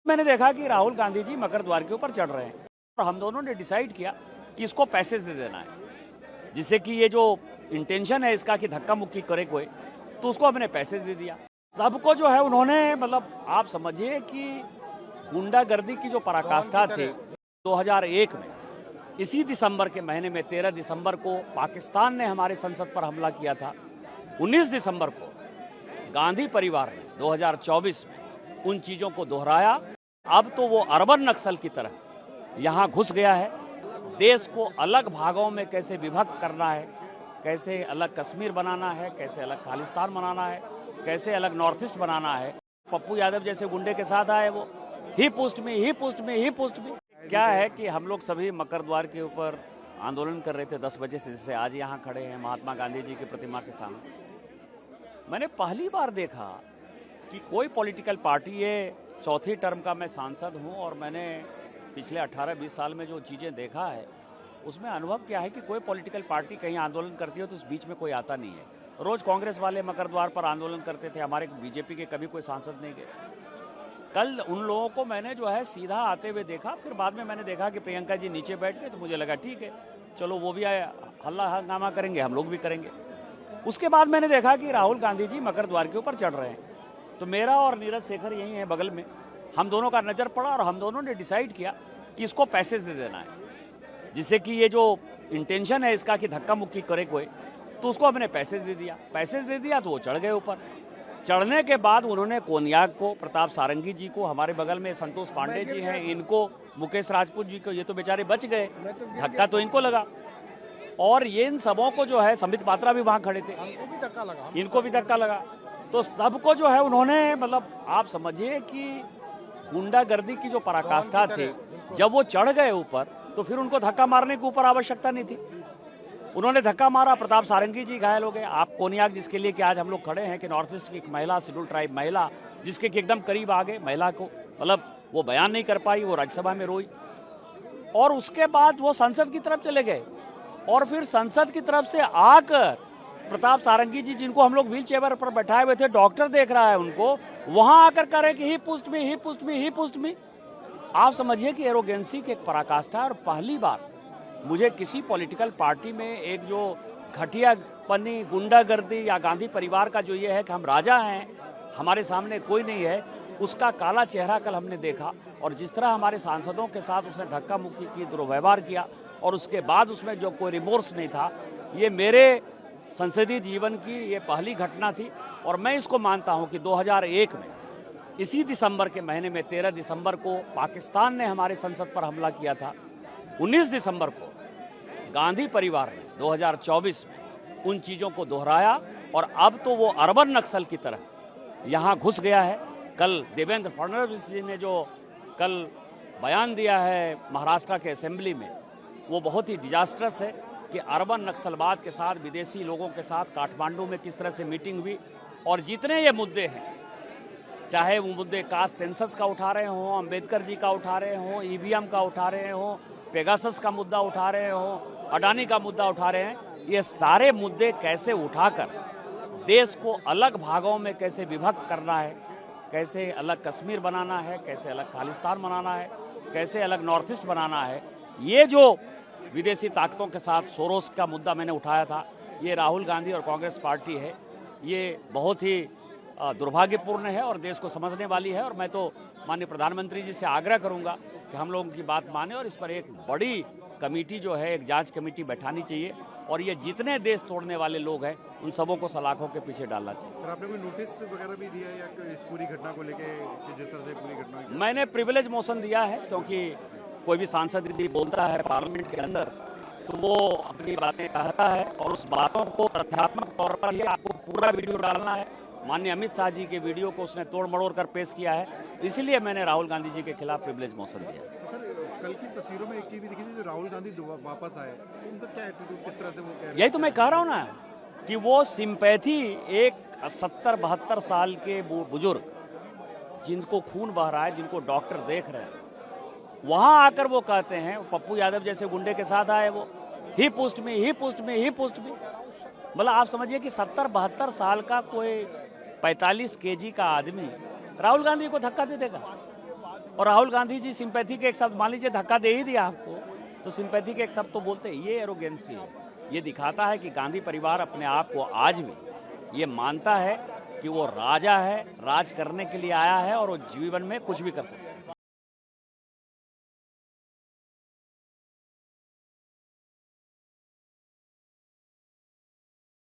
मैंने देखा कि राहुल गांधी जी मकर द्वार के ऊपर चढ़ रहे हैं और हम दोनों ने डिसाइड किया कि इसको पैसेज दे देना है, जिससे कि ये जो इंटेंशन है इसका कि धक्का मुक्की करे कोई, तो उसको हमने पैसेज दे दिया। सबको जो है उन्होंने मतलब आप समझिए कि गुंडागर्दी की जो पराकाष्ठा थी 2001 में, इसी दिसंबर के महीने में 13 दिसंबर को पाकिस्तान ने हमारे संसद पर हमला किया था। 19 दिसंबर को गांधी परिवार ने 2024 में उन चीज़ों को दोहराया। अब तो वो अर्बन नक्सल की तरह यहाँ घुस गया है। देश को अलग भागों में कैसे विभक्त करना है, कैसे अलग कश्मीर बनाना है, कैसे अलग खालिस्तान बनाना है, कैसे अलग नॉर्थ ईस्ट बनाना है। पप्पू यादव जैसे गुंडे के साथ आए वो ही पोस्ट में ही पोस्ट में ही पोस्ट में। क्या है कि हम लोग सभी मकर द्वार के ऊपर आंदोलन कर रहे थे 10 बजे से, जैसे आज यहाँ खड़े हैं महात्मा गांधी जी की प्रतिमा के सामने। मैंने पहली बार देखा कि कोई पॉलिटिकल पार्टी, ये चौथी टर्म का मैं सांसद हूँ और मैंने पिछले 18-20 साल में जो चीज़ें देखा है उसमें अनुभव क्या है कि कोई पॉलिटिकल पार्टी कहीं आंदोलन करती है तो उस बीच में कोई आता नहीं है। रोज़ कांग्रेस वाले मकर द्वार पर आंदोलन करते थे, हमारे बीजेपी के कभी कोई सांसद नहीं गए। कल उन लोगों को मैंने जो है सीधा आते हुए देखा, फिर बाद में मैंने देखा कि प्रियंका जी नीचे बैठ गए, तो मुझे लगा ठीक है चलो वो भी आए, हल्ला हंगामा करेंगे, हम लोग भी करेंगे। उसके बाद मैंने देखा कि राहुल गांधी जी मकर द्वार के ऊपर चढ़ रहे हैं, तो मेरा और नीरज शेखर यही है बगल में, हम दोनों का नज़र पड़ा और हम दोनों ने डिसाइड किया कि इसको पैसेज दे देना है, जिससे कि ये जो इंटेंशन है इसका कि धक्का मुक्की करे कोई, तो उसको हमने पैसेज दे दिया। पैसेज दे दिया तो वो चढ़ गए ऊपर। चढ़ने के बाद उन्होंने कोनियाक को, प्रताप सारंगी जी को, हमारे बगल में संतोष पांडे जी हैं, इनको, मुकेश राजपूत जी को, ये तो बेचारे बच गए, धक्का तो इनको लगा। और ये इन सबों को जो है, संबित पात्रा भी वहाँ खड़े थे, इनको भी धक्का लगा। तो सबको जो है उन्होंने मतलब आप समझिए कि गुंडागर्दी की जो पराकाष्ठा थी, जब वो चढ़ गए ऊपर तो फिर उनको धक्का मारने की ऊपर आवश्यकता नहीं थी। उन्होंने धक्का मारा, प्रताप सारंगी जी घायल हो गए। आप कोनियाक जिसके लिए कि आज हम लोग खड़े हैं कि नॉर्थ ईस्ट की एक महिला, शेड्यूल ट्राइब महिला, जिसके एकदम करीब आ गए, महिला को मतलब वो बयान नहीं कर पाई, वो राज्यसभा में रोई, और उसके बाद वो संसद की तरफ चले गए। और फिर संसद की तरफ से आकर प्रताप सारंगी जी, जिनको हम लोग व्हील चेयर पर बैठाए हुए थे, डॉक्टर देख रहा है उनको, वहां आकर कह रहे कि ही पुस्ट में ही पुस्ट में ही पुस्ट में। आप समझिए कि एरोगेंसी की एक पराकाष्ठा। और पहली बार मुझे किसी पॉलिटिकल पार्टी में एक जो घटिया पन्नी, गुंडागर्दी या गांधी परिवार का जो ये है कि हम राजा हैं, हमारे सामने कोई नहीं है, उसका काला चेहरा कल हमने देखा। और जिस तरह हमारे सांसदों के साथ उसने धक्का मुक्की की, दुर्व्यवहार किया, और उसके बाद उसमें जो कोई रिमोर्स नहीं था, ये मेरे संसदीय जीवन की ये पहली घटना थी। और मैं इसको मानता हूं कि 2001 में इसी दिसंबर के महीने में 13 दिसंबर को पाकिस्तान ने हमारे संसद पर हमला किया था। 19 दिसंबर को गांधी परिवार ने 2024 में उन चीज़ों को दोहराया और अब तो वो अर्बन नक्सल की तरह यहाँ घुस गया है। कल देवेंद्र फडणवीस जी ने जो कल बयान दिया है महाराष्ट्र के असेंबली में, वो बहुत ही डिजास्टरस है कि अर्बन नक्सलवाद के साथ, विदेशी लोगों के साथ काठमांडू में किस तरह से मीटिंग हुई। और जितने ये मुद्दे हैं, चाहे वो मुद्दे कास्ट सेंसस का उठा रहे हों, अंबेडकर जी का उठा रहे हों, ईवीएम का उठा रहे हों, पेगासस का मुद्दा उठा रहे हों, अडानी का मुद्दा उठा रहे हैं, ये सारे मुद्दे कैसे उठाकर देश को अलग भागों में कैसे विभक्त करना है, कैसे अलग कश्मीर बनाना है, कैसे अलग खालिस्तान बनाना है, कैसे अलग नॉर्थ ईस्ट बनाना है, ये जो विदेशी ताकतों के साथ सोरोस का मुद्दा मैंने उठाया था, ये राहुल गांधी और कांग्रेस पार्टी है, ये बहुत ही दुर्भाग्यपूर्ण है और देश को समझने वाली है। और मैं तो माननीय प्रधानमंत्री जी से आग्रह करूंगा कि हम लोगों की बात माने और इस पर एक बड़ी कमेटी जो है, एक जांच कमेटी बैठानी चाहिए और ये जितने देश तोड़ने वाले लोग हैं उन सबों को सलाखों के पीछे डालना चाहिए। सर, आपने कोई नोटिस वगैरह भी दिया है या इस पूरी घटना को लेके, जिस तरह से पूरी घटना? मैंने प्रिविलेज मोशन दिया है, क्योंकि कोई भी सांसद यदि बोलता है पार्लियामेंट के अंदर तो वो अपनी बातें कहता है और उस बातों को तथ्यात्मक तौर पर ही आपको पूरा वीडियो डालना है। माननीय अमित शाह जी के वीडियो को उसने तोड़ मड़ोड़ कर पेश किया है, इसलिए मैंने राहुल गांधी जी के खिलाफ प्रिविलेज मोशन दिया। सर, कल की तस्वीरों में एक चीज भी दिखी थी, जो राहुल गांधी वापस आए, उनका क्या एटीट्यूड, किस तरह से वो कह रहे हैं? यही तो मैं कह रहा हूँ ना कि वो सिंपैथी, एक 70-72 साल के बुजुर्ग जिनको खून बह रहा है, जिनको डॉक्टर देख रहे हैं, वहां आकर वो कहते हैं, पप्पू यादव जैसे गुंडे के साथ आए, वो ही पोस्ट में ही पोस्ट में ही पोस्ट में। मतलब आप समझिए कि 70-72 साल का कोई 45 केजी का आदमी राहुल गांधी को धक्का दे देगा। और राहुल गांधी जी सिंपैथी के एक शब्द, मान लीजिए धक्का दे ही दिया आपको, तो सिंपैथी के एक शब्द तो बोलते हैं। ये एरोगेंसी है। ये दिखाता है कि गांधी परिवार अपने आप को आज भी ये मानता है कि वो राजा है, राज करने के लिए आया है और वो जीवन में कुछ भी कर सकता है।